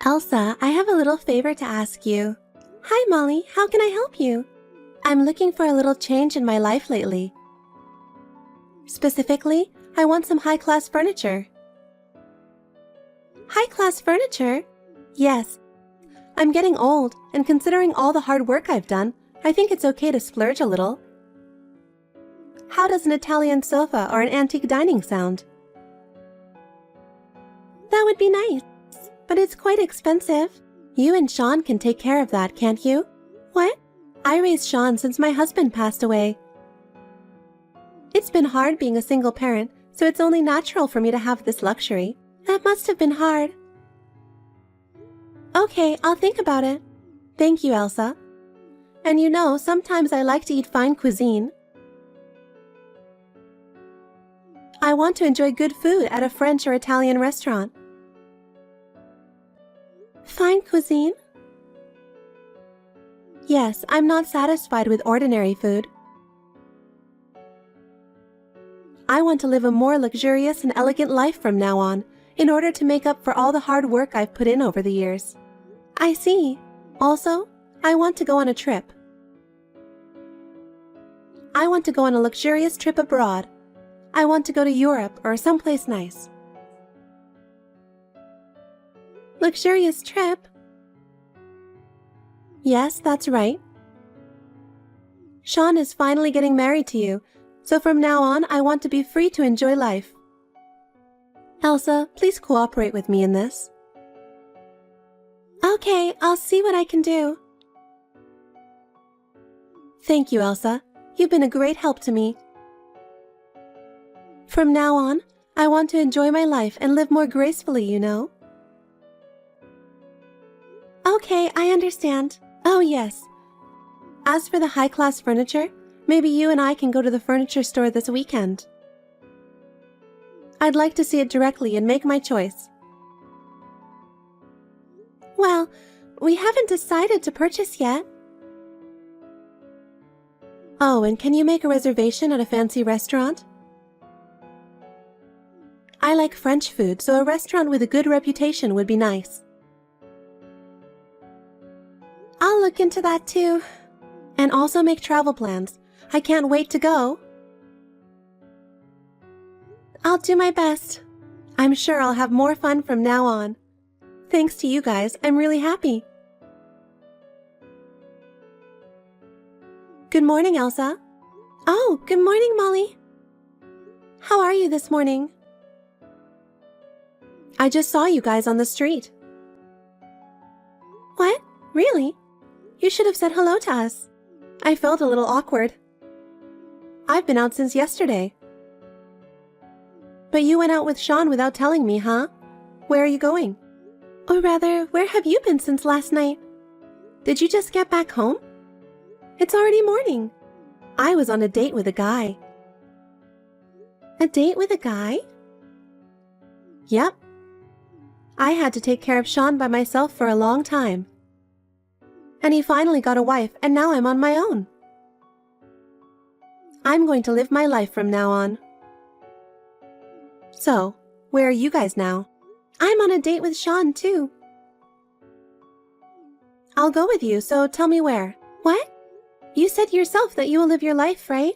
Elsa, I have a little favor to ask you. Hi, Molly. How can I help you? I'm looking for a little change in my life lately. Specifically, I want some high-class furniture. High-class furniture? Yes. I'm getting old, and considering all the hard work I've done, I think it's okay to splurge a little. How does an Italian sofa or an antique dining sound? That would be nice, but it's quite expensive. You and Sean can take care of that, can't you? What? I raised Sean since my husband passed away. It's been hard being a single parent, so it's only natural for me to have this luxury. That must have been hard. Okay, I'll think about it. Thank you, Elsa. And you know, sometimes I like to eat fine cuisine. I want to enjoy good food at a French or Italian restaurant. Fine cuisine? Yes, I'm not satisfied with ordinary food. I want to live a more luxurious and elegant life from now on, in order to make up for all the hard work I've put in over the years. I see. Also, I want to go on a trip. I want to go on a luxurious trip abroad. I want to go to Europe or someplace nice. Luxurious trip? Yes, that's right. Sean is finally getting married to you, so from now on I want to be free to enjoy life. Elsa, please cooperate with me in this. Okay, I'll see what I can do. Thank you, Elsa. You've been a great help to me. From now on, I want to enjoy my life and live more gracefully, you know. Okay, I understand. Oh, yes. As for the high-class furniture, maybe you and I can go to the furniture store this weekend. I'd like to see it directly and make my choice. Well, we haven't decided to purchase yet. Oh, and can you make a reservation at a fancy restaurant? I like French food, so a restaurant with a good reputation would be nice. I'll look into that too. And also make travel plans. I can't wait to go. I'll do my best. I'm sure I'll have more fun from now on. Thanks to you guys, I'm really happy. Good morning, Elsa. Oh, good morning, Molly. How are you this morning? I just saw you guys on the street. What? Really? You should have said hello to us. I felt a little awkward. I've been out since yesterday. But you went out with Sean without telling me, huh? Where are you going? Or rather, where have you been since last night? Did you just get back home? It's already morning. I was on a date with a guy. A date with a guy? Yep. I had to take care of Sean by myself for a long time. And he finally got a wife, and now I'm on my own. I'm going to live my life from now on. So, where are you guys now? I'm on a date with Sean, too. I'll go with you, so tell me where. What? You said yourself that you will live your life, right?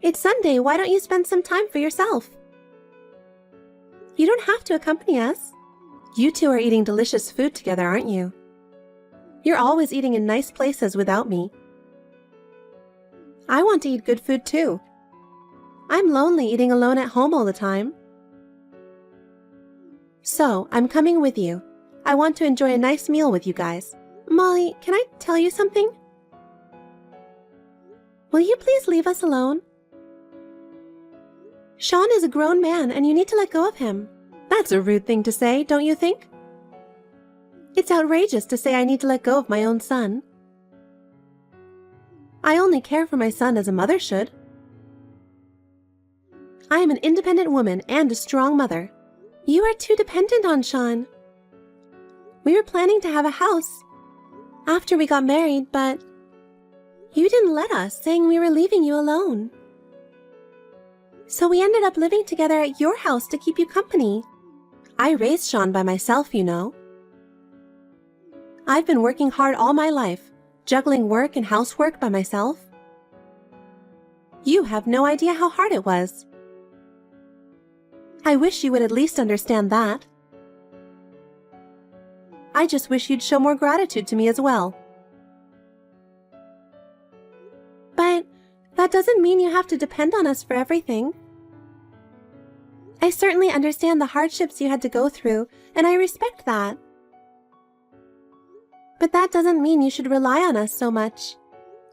It's Sunday, why don't you spend some time for yourself? You don't have to accompany us. You two are eating delicious food together, aren't you? You're always eating in nice places without me. I want to eat good food too. I'm lonely eating alone at home all the time. So, I'm coming with you. I want to enjoy a nice meal with you guys. Molly, can I tell you something? Will you please leave us alone? Sean is a grown man and you need to let go of him. That's a rude thing to say, don't you think? It's outrageous to say I need to let go of my own son. I only care for my son as a mother should. I am an independent woman and a strong mother. You are too dependent on Sean. We were planning to have a house after we got married, but you didn't let us, saying we were leaving you alone. So we ended up living together at your house to keep you company. I raised Sean by myself, you know. I've been working hard all my life, juggling work and housework by myself. You have no idea how hard it was. I wish you would at least understand that. I just wish you'd show more gratitude to me as well. But that doesn't mean you have to depend on us for everything. I certainly understand the hardships you had to go through, and I respect that. But that doesn't mean you should rely on us so much.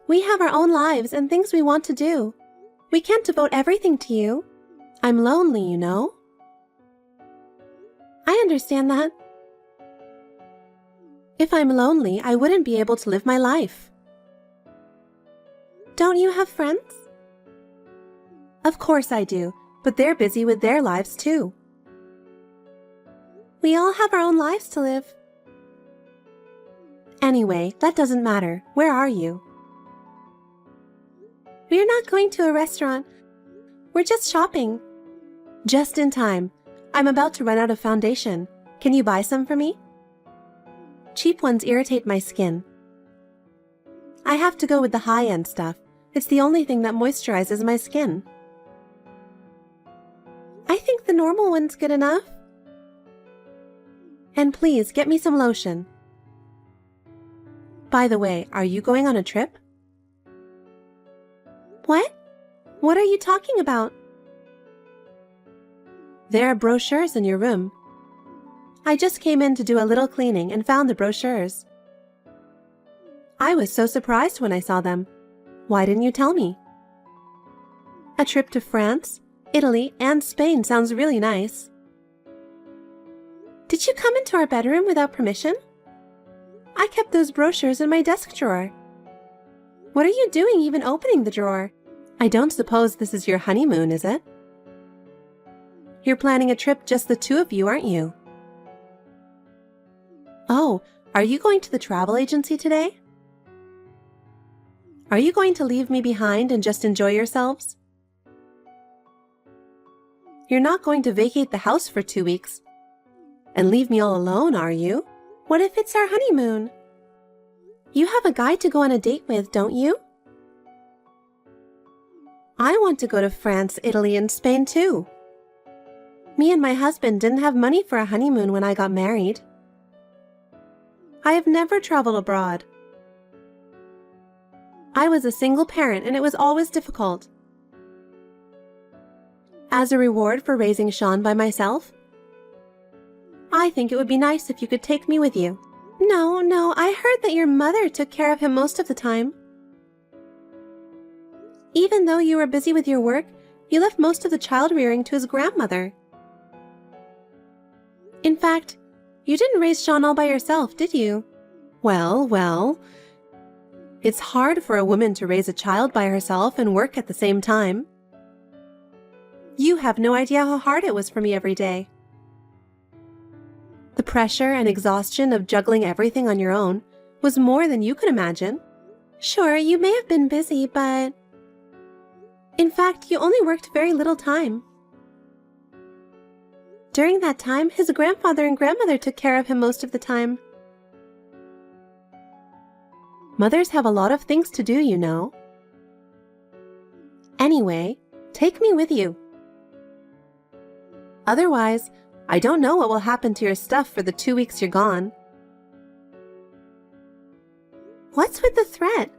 We have our own lives and things we want to do. We can't devote everything to you. I'm lonely, you know. I understand that. If I'm lonely, I wouldn't be able to live my life. Don't you have friends? Of course I do, but they're busy with their lives too. We all have our own lives to live. Anyway, that doesn't matter. Where are you? We're not going to a restaurant. We're just shopping. Just in time. I'm about to run out of foundation. Can you buy some for me? Cheap ones irritate my skin. I have to go with the high-end stuff. It's the only thing that moisturizes my skin. I think the normal one's good enough. And please, get me some lotion. By the way, are you going on a trip? What? What are you talking about? There are brochures in your room. I just came in to do a little cleaning and found the brochures. I was so surprised when I saw them. Why didn't you tell me? A trip to France, Italy, and Spain sounds really nice. Did you come into our bedroom without permission? I kept those brochures in my desk drawer. What are you doing even opening the drawer? I don't suppose this is your honeymoon, is it? You're planning a trip just the two of you, aren't you? Oh, are you going to the travel agency today? Are you going to leave me behind and just enjoy yourselves? You're not going to vacate the house for 2 weeks and leave me all alone, are you? What if it's our honeymoon? You have a guy to go on a date with, don't you? I want to go to France, Italy, and Spain too. Me and my husband didn't have money for a honeymoon when I got married. I have never traveled abroad. I was a single parent and it was always difficult. As a reward for raising Sean by myself, I think it would be nice if you could take me with you. No, I heard that your mother took care of him most of the time. Even though you were busy with your work, you left most of the child rearing to his grandmother. In fact, you didn't raise Sean all by yourself, did you? Well, it's hard for a woman to raise a child by herself and work at the same time. You have no idea how hard it was for me every day. The pressure and exhaustion of juggling everything on your own was more than you could imagine. Sure, you may have been busy, but in fact, you only worked very little time. During that time, his grandfather and grandmother took care of him most of the time. Mothers have a lot of things to do, you know. Anyway, take me with you. Otherwise, I don't know what will happen to your stuff for the 2 weeks you're gone. What's with the threat?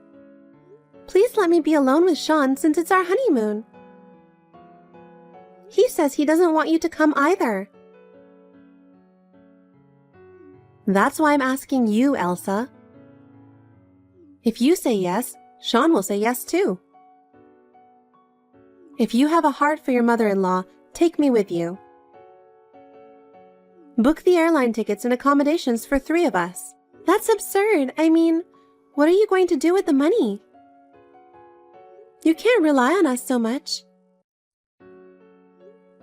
Please let me be alone with Sean since it's our honeymoon. He says he doesn't want you to come either. That's why I'm asking you, Elsa. If you say yes, Sean will say yes too. If you have a heart for your mother-in-law, take me with you. Book the airline tickets and accommodations for 3 of us. That's absurd. I mean, what are you going to do with the money? You can't rely on us so much.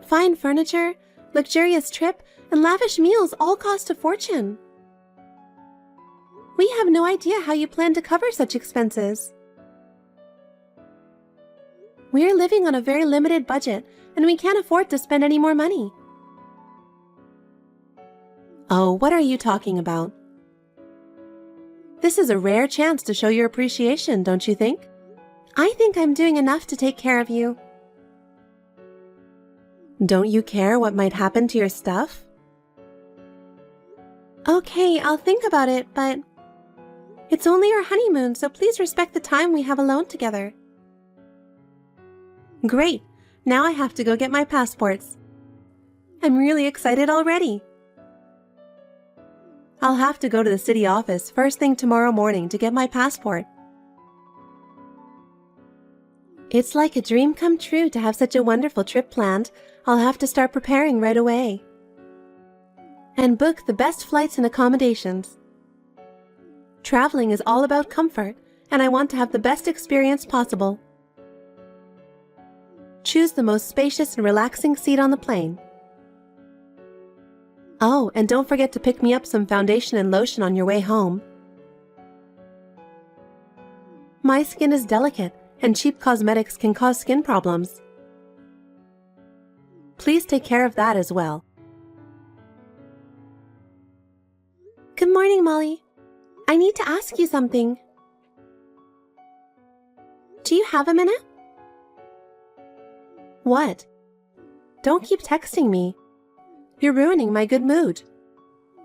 Fine furniture, luxurious trip, and lavish meals all cost a fortune. We have no idea how you plan to cover such expenses. We are living on a very limited budget, and we can't afford to spend any more money. Oh, what are you talking about? This is a rare chance to show your appreciation, don't you think? I think I'm doing enough to take care of you. Don't you care what might happen to your stuff? Okay, I'll think about it, but it's only our honeymoon, so please respect the time we have alone together. Great. Now I have to go get my passports. I'm really excited already. I'll have to go to the city office first thing tomorrow morning to get my passport. It's like a dream come true to have such a wonderful trip planned. I'll have to start preparing right away. And book the best flights and accommodations. Traveling is all about comfort, and I want to have the best experience possible. Choose the most spacious and relaxing seat on the plane. Oh, and don't forget to pick me up some foundation and lotion on your way home. My skin is delicate, and cheap cosmetics can cause skin problems. Please take care of that as well. Good morning, Molly. I need to ask you something. Do you have a minute? What? Don't keep texting me. You're ruining my good mood.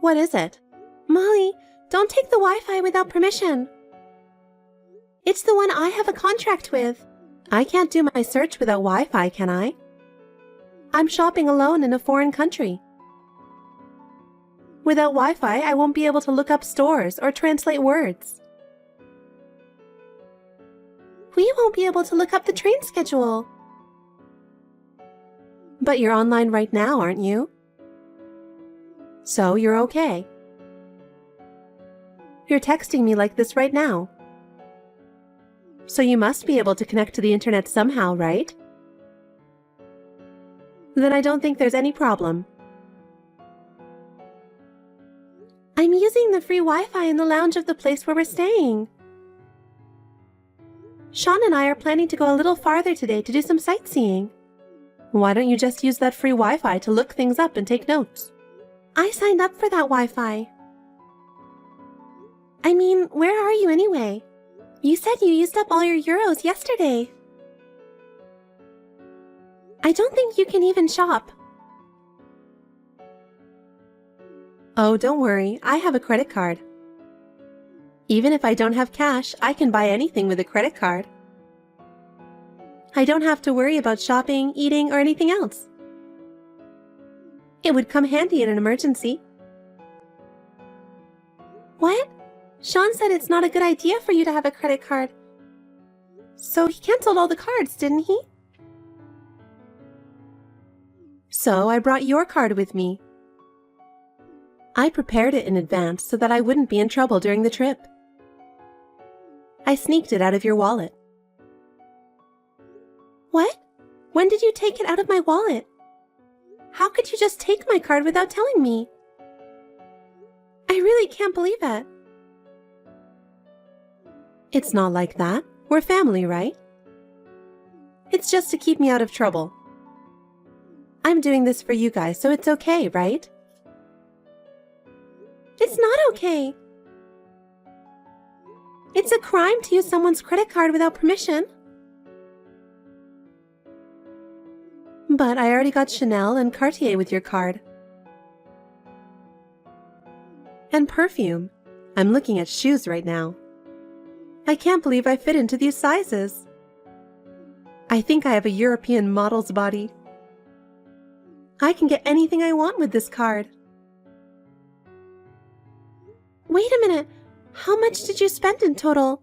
What is it? Molly, don't take the Wi-Fi without permission. It's the one I have a contract with. I can't do my search without Wi-Fi, can I? I'm shopping alone in a foreign country. Without Wi-Fi, I won't be able to look up stores or translate words. We won't be able to look up the train schedule. But you're online right now, aren't you? So you're okay. You're texting me like this right now. So you must be able to connect to the internet somehow, right? Then I don't think there's any problem. I'm using the free Wi-Fi in the lounge of the place where we're staying. Sean and I are planning to go a little farther today to do some sightseeing. Why don't you just use that free Wi-Fi to look things up and take notes? I signed up for that Wi-Fi. I mean, where are you anyway? You said you used up all your euros yesterday. I don't think you can even shop. Oh, don't worry, I have a credit card. Even if I don't have cash, I can buy anything with a credit card. I don't have to worry about shopping, eating, or anything else. It would come handy in an emergency. What? Sean said it's not a good idea for you to have a credit card. So he canceled all the cards, didn't he? So I brought your card with me. I prepared it in advance so that I wouldn't be in trouble during the trip. I sneaked it out of your wallet. What? When did you take it out of my wallet? How could you just take my card without telling me? I really can't believe it. It's not like that. We're family, right? It's just to keep me out of trouble. I'm doing this for you guys, so it's okay, right? It's not okay. It's a crime to use someone's credit card without permission. But I already got Chanel and Cartier with your card. And perfume. I'm looking at shoes right now. I can't believe I fit into these sizes. I think I have a European model's body. I can get anything I want with this card. Wait a minute. How much did you spend in total?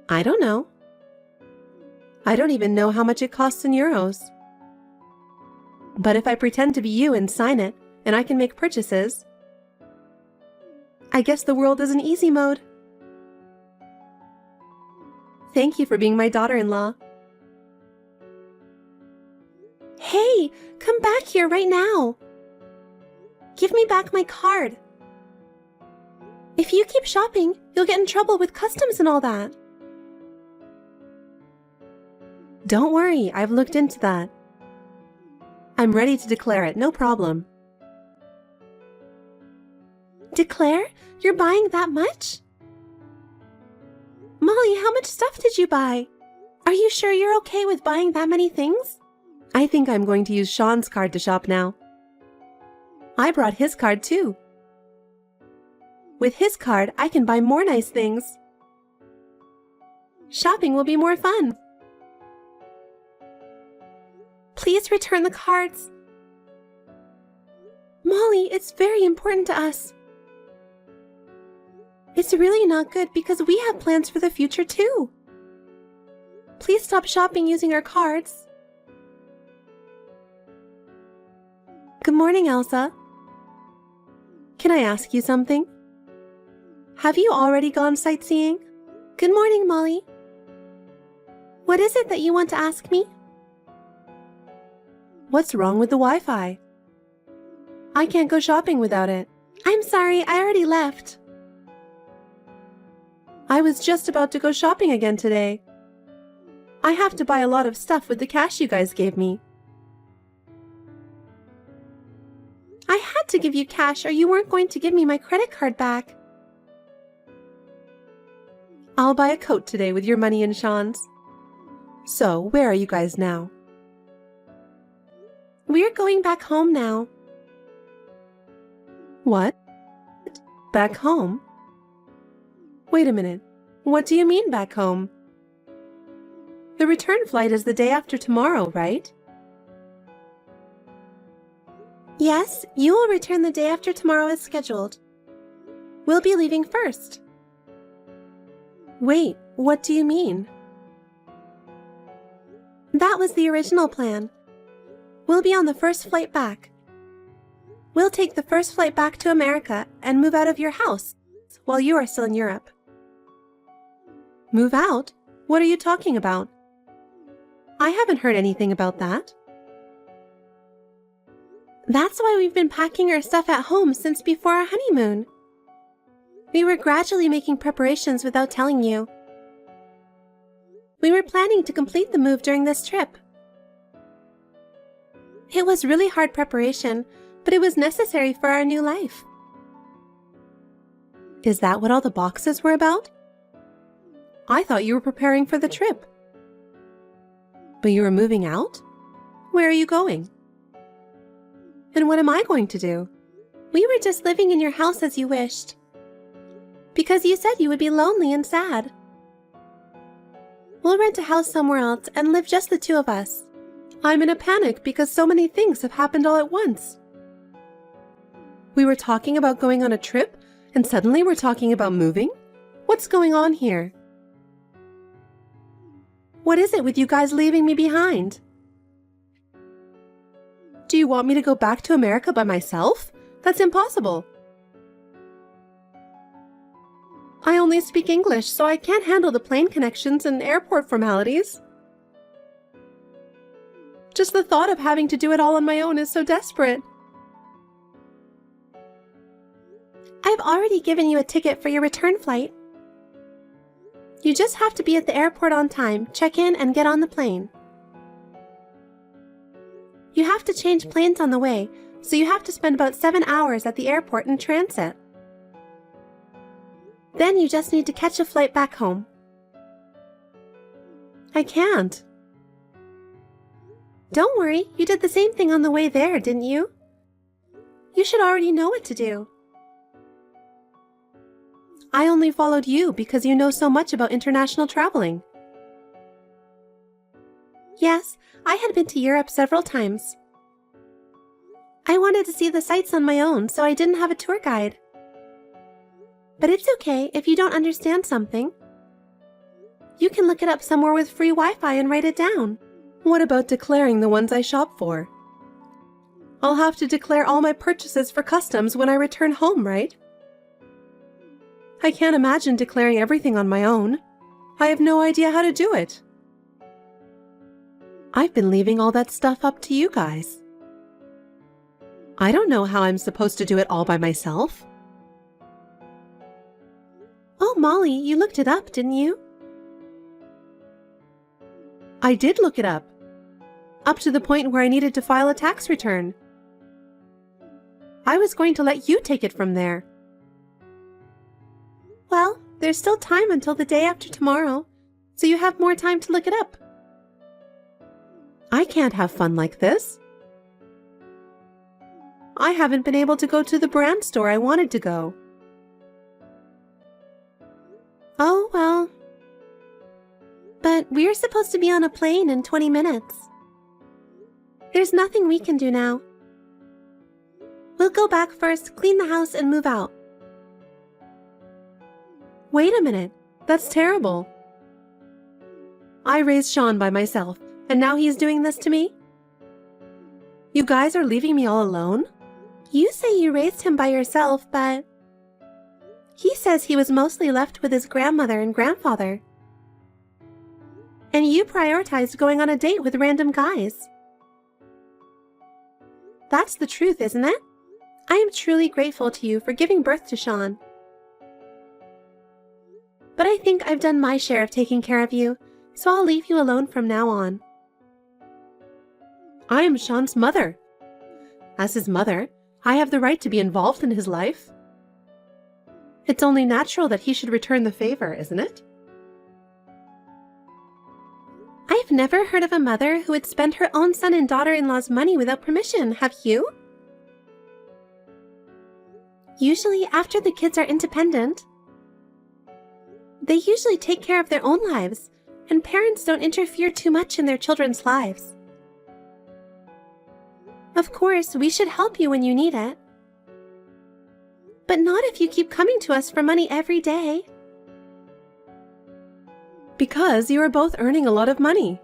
I don't know. I don't even know how much it costs in euros. But if I pretend to be you and sign it, and I can make purchases, I guess the world is in easy mode. Thank you for being my daughter-in-law. Hey, come back here right now. Give me back my card. If you keep shopping, you'll get in trouble with customs and all that. Don't worry, I've looked into that. I'm ready to declare it, no problem. Declare? You're buying that much? Molly, how much stuff did you buy? Are you sure you're okay with buying that many things? I think I'm going to use Sean's card to shop now. I brought his card too. With his card, I can buy more nice things. Shopping will be more fun. Please return the cards. Molly, it's very important to us. It's really not good because we have plans for the future too. Please stop shopping using our cards. Good morning, Elsa. Can I ask you something? Have you already gone sightseeing? Good morning, Molly. What is it that you want to ask me? What's wrong with the Wi-Fi? I can't go shopping without it. I'm sorry, I already left. I was just about to go shopping again today. I have to buy a lot of stuff with the cash you guys gave me. I had to give you cash or you weren't going to give me my credit card back. I'll buy a coat today with your money and Sean's. So, where are you guys now? We're going back home now. What? Back home? Wait a minute. What do you mean back home? The return flight is the day after tomorrow, right? Yes, you will return the day after tomorrow as scheduled. We'll be leaving first. Wait, what do you mean? That was the original plan. We'll be on the first flight back. We'll take the first flight back to America and move out of your house while you are still in Europe. Move out? What are you talking about? I haven't heard anything about that. That's why we've been packing our stuff at home since before our honeymoon. We were gradually making preparations without telling you. We were planning to complete the move during this trip. It was really hard preparation, but it was necessary for our new life. Is that what all the boxes were about? I thought you were preparing for the trip. But you were moving out? Where are you going? And what am I going to do? We were just living in your house as you wished. Because you said you would be lonely and sad. We'll rent a house somewhere else and live just the two of us. I'm in a panic because so many things have happened all at once. We were talking about going on a trip, and suddenly we're talking about moving? What's going on here? What is it with you guys leaving me behind? Do you want me to go back to America by myself? That's impossible. I only speak English, so I can't handle the plane connections and airport formalities. Just the thought of having to do it all on my own is so desperate. I've already given you a ticket for your return flight. You just have to be at the airport on time, check in, and get on the plane. You have to change planes on the way, so you have to spend about 7 hours at the airport in transit. Then you just need to catch a flight back home. I can't. Don't worry, you did the same thing on the way there, didn't you? You should already know what to do. I only followed you because you know so much about international traveling. Yes, I had been to Europe several times. I wanted to see the sights on my own, so I didn't have a tour guide. But it's okay if you don't understand something. You can look it up somewhere with free Wi-Fi and write it down. What about declaring the ones I shop for? I'll have to declare all my purchases for customs when I return home, right? I can't imagine declaring everything on my own. I have no idea how to do it. I've been leaving all that stuff up to you guys. I don't know how I'm supposed to do it all by myself. Oh, Molly, you looked it up, didn't you? I did look it up to the point where I needed to file a tax return. I was going to let you take it from there, there's still time until the day after tomorrow, so you have more time to look it up. I can't have fun like this. I haven't been able to go to the brand store I wanted to go. Oh, well. But we're supposed to be on a plane in 20 minutes. There's nothing we can do now. We'll go back first, clean the house, and move out. Wait a minute. That's terrible. I raised Sean by myself, and now he's doing this to me? You guys are leaving me all alone? You say you raised him by yourself, but he says he was mostly left with his grandmother and grandfather. And you prioritized going on a date with random guys. That's the truth, isn't it? I am truly grateful to you for giving birth to Sean. But I think I've done my share of taking care of you, so I'll leave you alone from now on. I am Sean's mother. As his mother, I have the right to be involved in his life. It's only natural that he should return the favor, isn't it? I've never heard of a mother who would spend her own son and daughter-in-law's money without permission, have you? Usually, after the kids are independent, they usually take care of their own lives, and parents don't interfere too much in their children's lives. Of course, we should help you when you need it. But not if you keep coming to us for money every day. Because you are both earning a lot of money.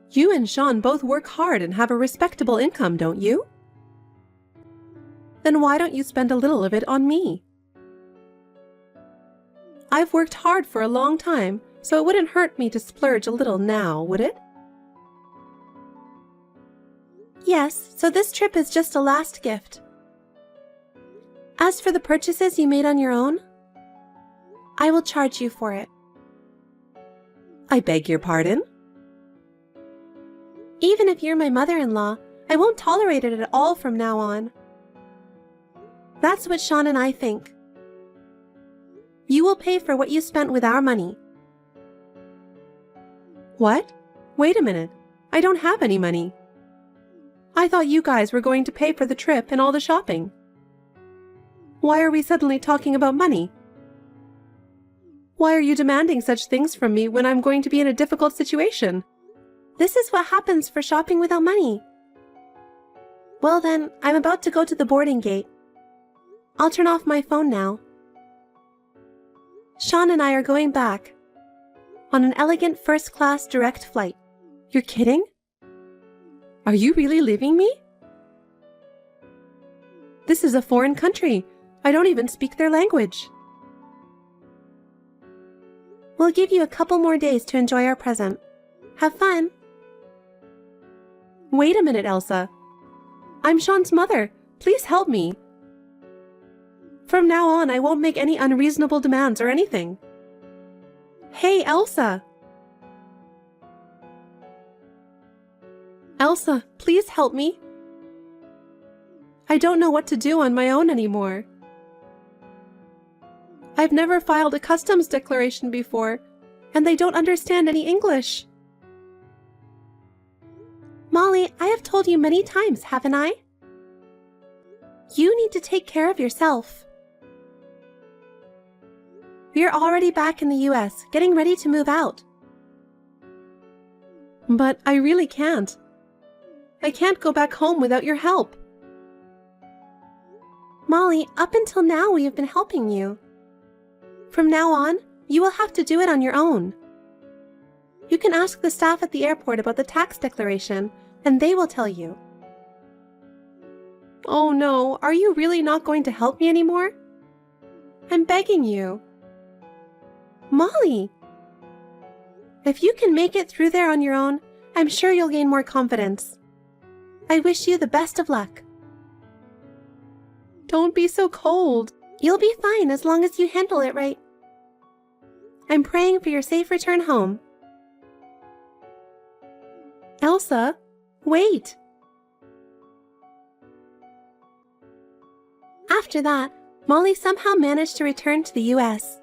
You and Sean both work hard and have a respectable income, don't you? Then why don't you spend a little of it on me? I've worked hard for a long time, so it wouldn't hurt me to splurge a little now, would it? Yes, so this trip is just a last gift. As for the purchases you made on your own, I will charge you for it. I beg your pardon? Even if you're my mother-in-law, I won't tolerate it at all from now on. That's what Sean and I think. You will pay for what you spent with our money. What? Wait a minute. I don't have any money. I thought you guys were going to pay for the trip and all the shopping. Why are we suddenly talking about money? Why are you demanding such things from me when I'm going to be in a difficult situation? This is what happens for shopping without money. Well then, I'm about to go to the boarding gate. I'll turn off my phone now. Sean and I are going back on an elegant first-class direct flight. You're kidding? Are you really leaving me? This is a foreign country. I don't even speak their language. We'll give you a couple more days to enjoy our present. Have fun. Wait a minute, Elsa. I'm Sean's mother. Please help me. From now on, I won't make any unreasonable demands or anything. Hey, Elsa. Elsa, please help me. I don't know what to do on my own anymore. I've never filed a customs declaration before, and they don't understand any English. Molly, I have told you many times, haven't I? You need to take care of yourself. We are already back in the US, getting ready to move out. But I really can't. I can't go back home without your help. Molly, up until now we have been helping you. From now on, you will have to do it on your own. You can ask the staff at the airport about the tax declaration, and they will tell you. Oh no, are you really not going to help me anymore? I'm begging you. Molly! If you can make it through there on your own, I'm sure you'll gain more confidence. I wish you the best of luck. Don't be so cold. You'll be fine as long as you handle it right. I'm praying for your safe return home. Elsa, wait. After that, Molly somehow managed to return to the US.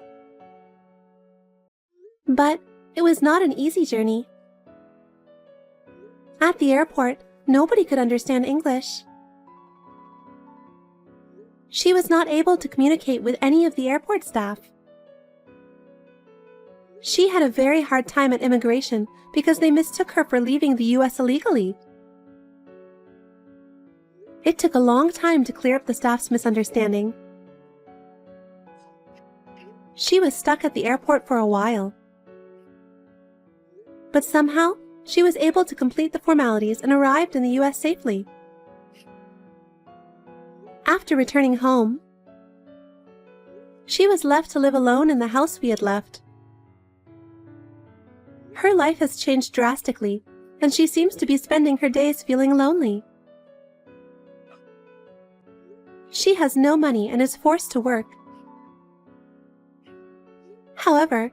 But it was not an easy journey. At the airport, nobody could understand English. She was not able to communicate with any of the airport staff. She had a very hard time at immigration because they mistook her for leaving the US illegally. It took a long time to clear up the staff's misunderstanding. She was stuck at the airport for a while. But somehow, she was able to complete the formalities and arrived in the US safely. After returning home, she was left to live alone in the house we had left. Her life has changed drastically, and she seems to be spending her days feeling lonely. She has no money and is forced to work. However,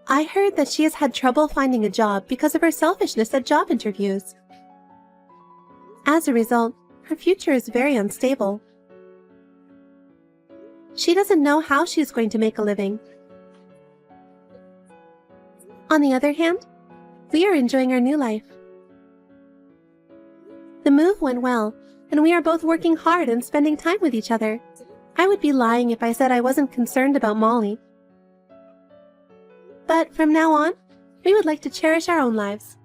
I heard that she has had trouble finding a job because of her selfishness at job interviews. As a result, her future is very unstable. She doesn't know how she is going to make a living. On the other hand, we are enjoying our new life. The move went well, and we are both working hard and spending time with each other. I would be lying if I said I wasn't concerned about Molly. But from now on, we would like to cherish our own lives.